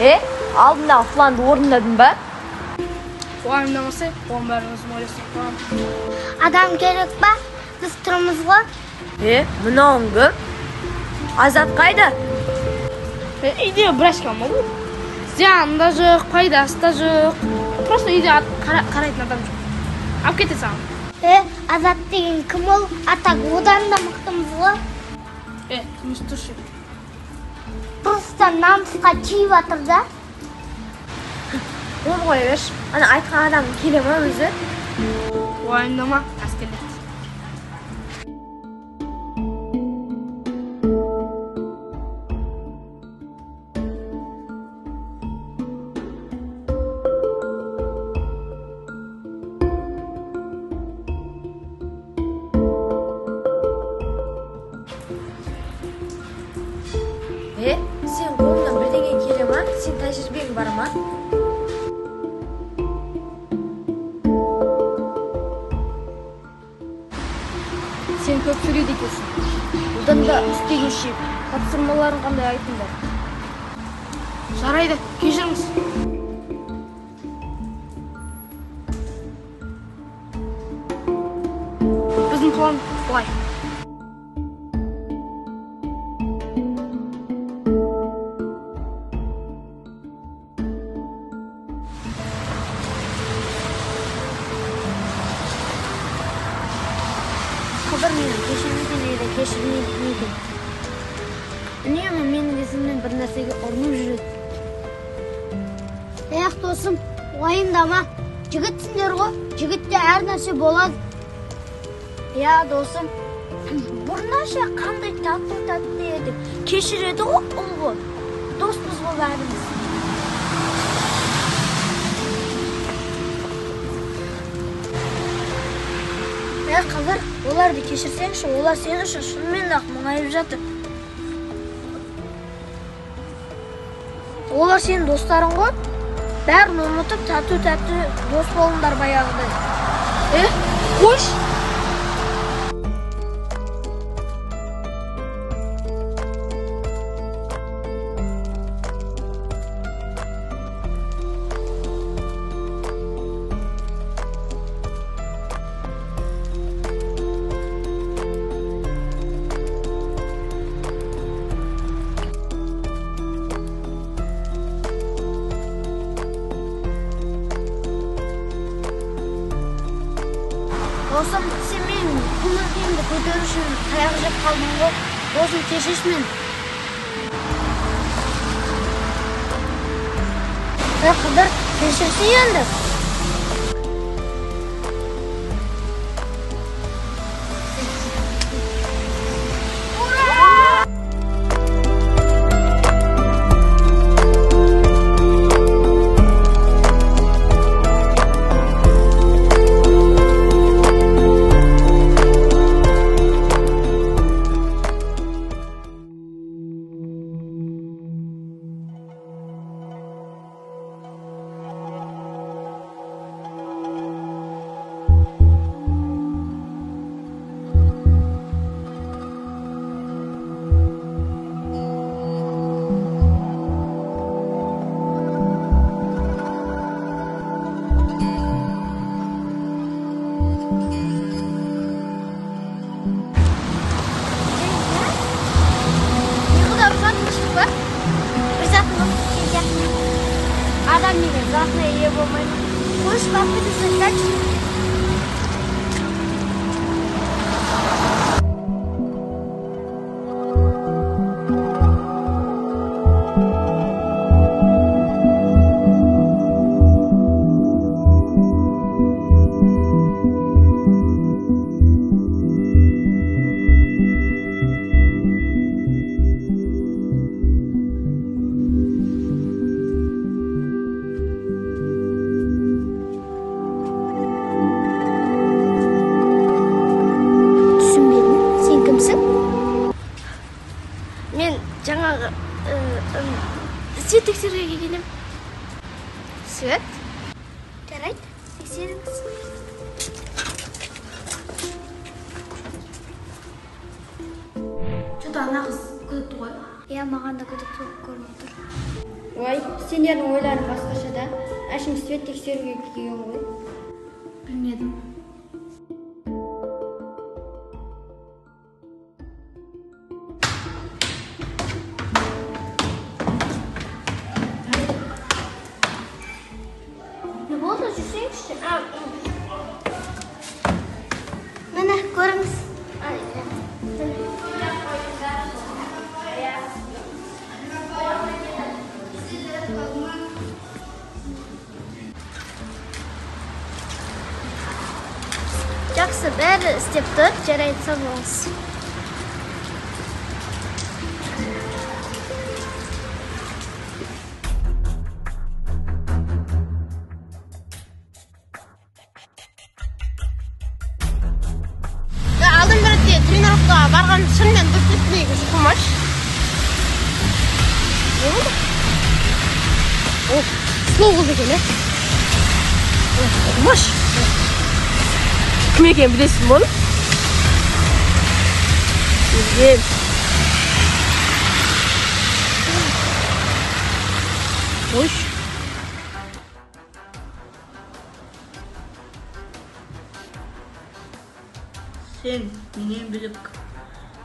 Алдында планды орындадың ба? Уайымдамасай, оның бәрін өзім ойласам қоямын. Адам керек ба? Біз тұрмыз ғой. Мынауың кім? Азат қайда? Үйде брачка ма бұл? Зияны да жоқ, пайдасы да жоқ. Просто үйде қарайтын адам жоқ. Алып кете саған. Азат деген кім ол? Атақ одан да мықтымыз ғой. Тыныш тұршы. Просто намысқа тиіп жатыр да. Оны қоя берші. Ана айтқан адам келе ма өзі? Уайымдама, әскерлет. Сен қолыңнан бірдеңе келе ма? Сен тәжірибең бар ма? Сен көп сөйлейді екенсің. Одан да істегенше тапсырмаларын қандай айтыңдар. Жарайды, кешіріңіз. Біздің план былай. Қыдыр мені кешірмейтін еді, кешірмейтін. Үнемі менің есімнен бір нәрсеге ұрынып жүреді. Досым, уайымдама. Жігітсіңдер ғой, жігітте әр нәрсе болады. Досым, бұрынша қандай татты еді. Кешіреді ғой ұл ғой. Доспыз ғой бәріміз. Қыдыр, оларды кешірсеңші, олар сен үшін шынымен ақ мұңайып жатыр. Олар сенің достарың ғой. Бәрін ұмытып, тәтті дос болыңдар баяғыдай. Қош! Досым, сен мен көңіл-күйімді көтеру үшін таяқ жеп қалдың ғой. Досым, кешірші мен. Қыдыр, кешірші енді. Адам неге затына ие болмайды. Қош бақыты сақташы. Свет тексеруге келем. Свет? Жарайды, тексеріңіз. Что-то ана қыз күдікті ғой. Маған да күдікті болып көрініп тұр. Ой, сендердің ойларың басқаша да. Әшім свет тексеруге келген ғой. Bilmedim. Ne oldu? Жүрсеңізші. Міне, көріңіз. Жақсы, бәрі істеп тұр, жарайды, сау болыңыз. Aldın bir de trenirovka bargan şundan düzlükliği çıkmış. Ne oldu? Oh, slow oldu gene. Çıkmış. Kim eken bilesin mi oğlum? Bilgin. Hoş. Sen менен біліп,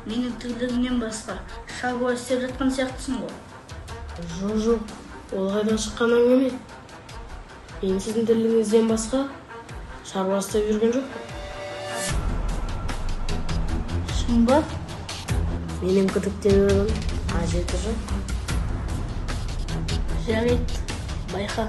менің тірлігімнен басқа шаруа істеп жатқан сияқтысың ғой. Жоқ, ол қайдан шыққан әңгіме? Мен сіздің тірлігіңізден басқа шаруа істеп жүрген жоқпын. Шын ба? Менің күдіктенуім қажеті жоқ. Жарайды, байқа.